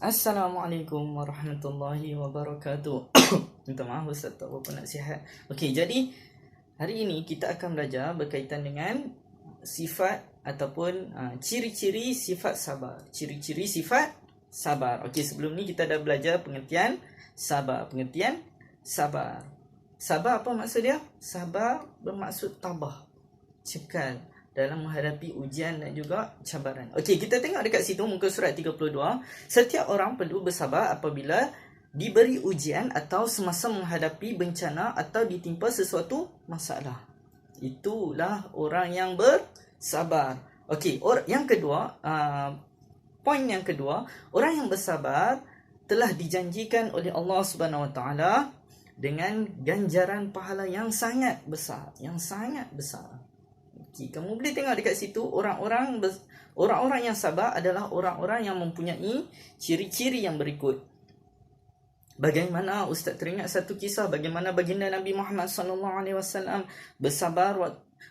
Assalamualaikum warahmatullahi wabarakatuh. Minta maaf Ustaz, tak berapa nak sihat. Okey, jadi hari ini kita akan belajar berkaitan dengan sifat ataupun ciri-ciri sifat sabar. Ciri-ciri sifat sabar. Okey, sebelum ni kita dah belajar pengertian sabar. Pengertian sabar. Sabar apa maksud dia? Sabar bermaksud tabah, cekal dalam menghadapi ujian dan juga cabaran. Okey, kita tengok dekat situ muka surat 32. Setiap orang perlu bersabar apabila diberi ujian atau semasa menghadapi bencana atau ditimpa sesuatu masalah. Itulah orang yang bersabar. Okey, yang kedua, poin yang kedua, orang yang bersabar telah dijanjikan oleh Allah Subhanahu Wa Taala dengan ganjaran pahala yang sangat besar, Okay, kamu boleh tengok dekat situ orang-orang yang sabar adalah orang-orang yang mempunyai ciri-ciri yang berikut. Bagaimana Ustaz teringat satu kisah bagaimana baginda Nabi Muhammad sallallahu alaihi wasallam bersabar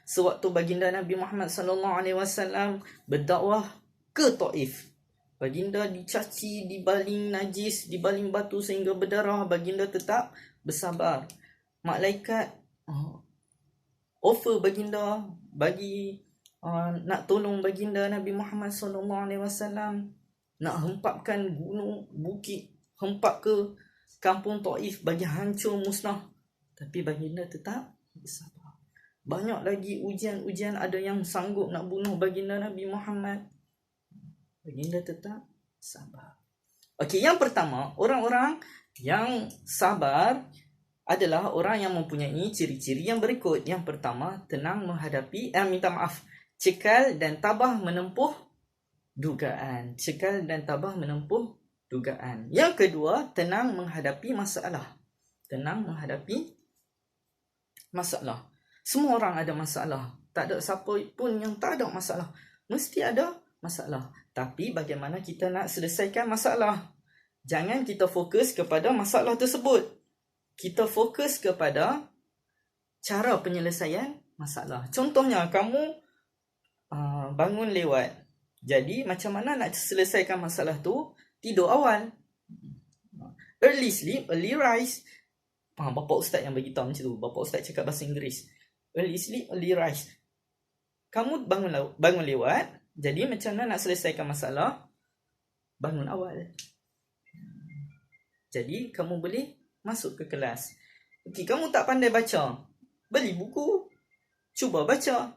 sewaktu baginda Nabi Muhammad sallallahu alaihi wasallam berdakwah ke Taif. Baginda dicaci, dibaling najis, dibaling batu sehingga berdarah, baginda tetap bersabar. Malaikat offer baginda bagi nak tolong baginda Nabi Muhammad sallallahu alaihi wasallam, nak hempapkan gunung bukit, hempak ke kampung Taif bagi hancur musnah, tapi baginda tetap bersabar. Banyak lagi ujian-ujian, ada yang sanggup nak bunuh baginda Nabi Muhammad, baginda tetap sabar. Okey, yang pertama, orang-orang yang sabar adalah orang yang mempunyai ciri-ciri yang berikut. Yang pertama, tenang menghadapi cekal dan tabah menempuh dugaan. Cekal dan tabah menempuh dugaan. Yang kedua, tenang menghadapi masalah. Tenang menghadapi masalah. Semua orang ada masalah. Tak ada siapa pun yang tak ada masalah. Mesti ada masalah. Tapi bagaimana kita nak selesaikan masalah? Jangan kita fokus kepada masalah tersebut. Kita fokus kepada cara penyelesaian masalah. Contohnya, kamu bangun lewat. Jadi, macam mana nak selesaikan masalah tu? Tidur awal. Early sleep, early rise. Bapa ustaz yang beritahu macam tu. Bapa ustaz cakap bahasa Inggeris. Early sleep, early rise. Kamu bangun lewat. Jadi, macam mana nak selesaikan masalah? Bangun awal. Jadi, kamu boleh masuk ke kelas. Okey, kamu tak pandai baca, beli buku, cuba baca.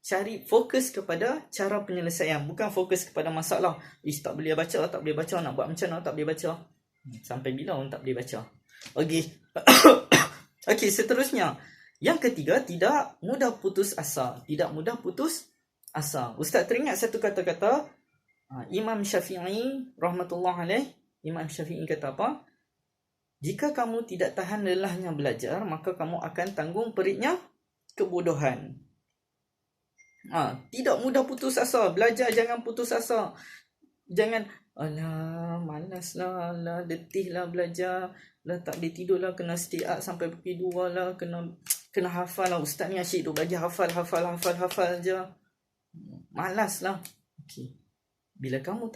Cari fokus kepada cara penyelesaian, bukan fokus kepada masalah. Tak boleh baca, nak buat macam mana tak boleh baca. Sampai bila orang tak boleh baca? Okey. Okey, seterusnya. Yang ketiga, tidak mudah putus asa. Tidak mudah putus asa. Ustaz teringat satu kata-kata Imam Syafi'i rahmatullah alaih. Imam Syafi'i kata apa? Jika kamu tidak tahan lelahnya belajar, maka kamu akan tanggung periknya kebodohan. Tidak mudah putus asa. Belajar jangan putus asa. Jangan, alah, malaslah, alah, letihlah belajar, lah, tak boleh tidur lah, kena stay up sampai pukul 2 lah, kena hafal lah. Ustaz ni asyik duk bagi hafal je. Malaslah. Okay. Bila kamu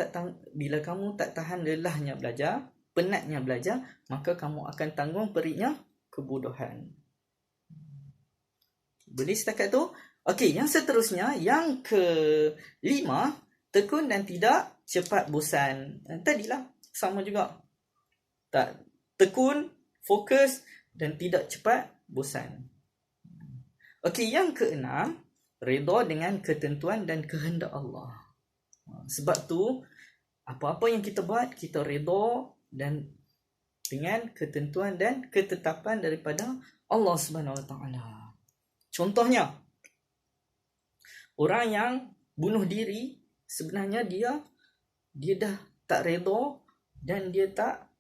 tak tahan lelahnya belajar, penatnya belajar, maka kamu akan tanggung periknya kebodohan. Boleh setakat tu? Okey, yang seterusnya, yang kelima, tekun dan tidak cepat bosan. Tadilah sama juga. Tekun, fokus dan tidak cepat bosan. Okey, yang keenam, redha dengan ketentuan dan kehendak Allah. Sebab tu, apa-apa yang kita buat, kita redha dan dengan ketentuan dan ketetapan daripada Allah Subhanahu Wa Taala. Contohnya, orang yang bunuh diri, sebenarnya dia dah tak redha dan dia tak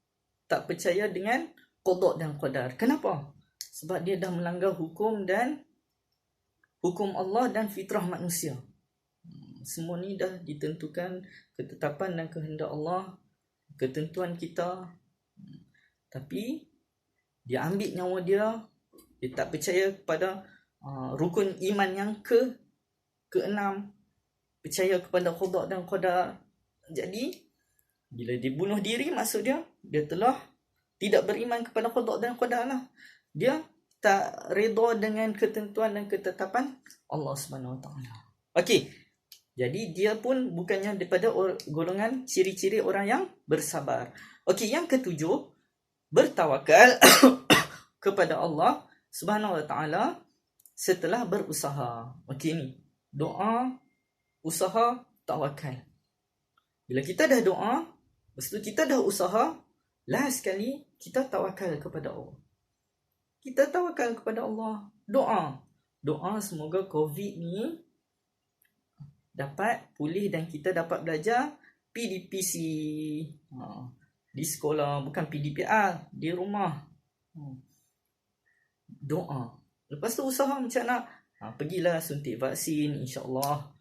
percaya dengan qada dan qadar. Kenapa? Sebab dia dah melanggar hukum Allah dan fitrah manusia. Semua ni dah ditentukan ketetapan dan kehendak Allah, ketentuan kita. Tapi dia ambil nyawa dia tak percaya kepada rukun iman yang keenam, percaya kepada qada dan qadar. Jadi Bila dia bunuh diri, maksud dia telah tidak beriman kepada qada dan qadar lah. Dia tak redha dengan ketentuan dan ketetapan Allah Subhanahu Wa Taala. Okey. Jadi dia pun bukannya daripada golongan ciri-ciri orang yang bersabar. Okey, yang ketujuh, bertawakal kepada Allah Subhanahu Wa Taala setelah berusaha. Okey ni, doa, usaha, tawakal. Bila kita dah doa, lepas tu kita dah usaha, last sekali kita tawakal kepada Allah. Kita tawakal kepada Allah. Doa semoga COVID ni dapat pulih dan kita dapat belajar PDPC di sekolah, bukan PDPR, di rumah. Doa. Lepas tu usaha macam nak pergilah suntik vaksin, insya-Allah.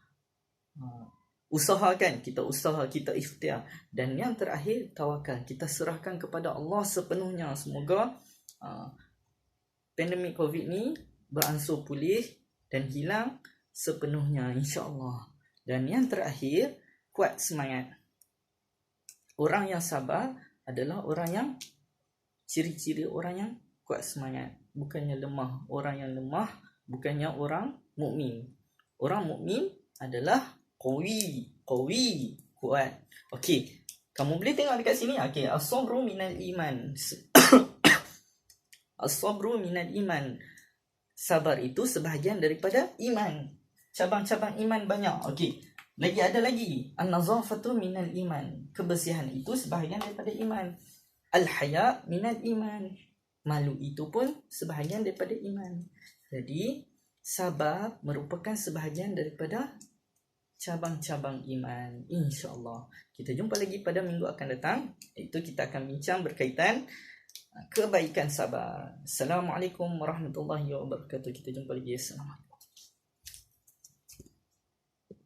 Usahakan, kita usaha, kita ikhtiar. Dan yang terakhir, tawakal. Kita serahkan kepada Allah sepenuhnya. Semoga pandemik COVID ni beransur pulih dan hilang sepenuhnya, insya-Allah. Dan yang terakhir, kuat semangat. Orang yang sabar adalah orang yang ciri-ciri orang yang kuat semangat. Bukannya lemah. Orang yang lemah bukannya orang mukmin. Orang mukmin adalah qawi, kuat. Okey, kamu boleh tengok dekat sini. Okey, as-sabru minal iman. As-sabru minal iman. Sabar itu sebahagian daripada iman. Cabang-cabang iman banyak. Okey, ada lagi. An-nazafatu minal iman. Kebersihan itu sebahagian daripada iman. Al-haya minal iman. Malu itu pun sebahagian daripada iman. Jadi, sabar merupakan sebahagian daripada cabang-cabang iman. InsyaAllah. Kita jumpa lagi pada minggu akan datang. Itu kita akan bincang berkaitan kebaikan sabar. Assalamualaikum warahmatullahi wabarakatuh. Kita jumpa lagi. Assalamualaikum.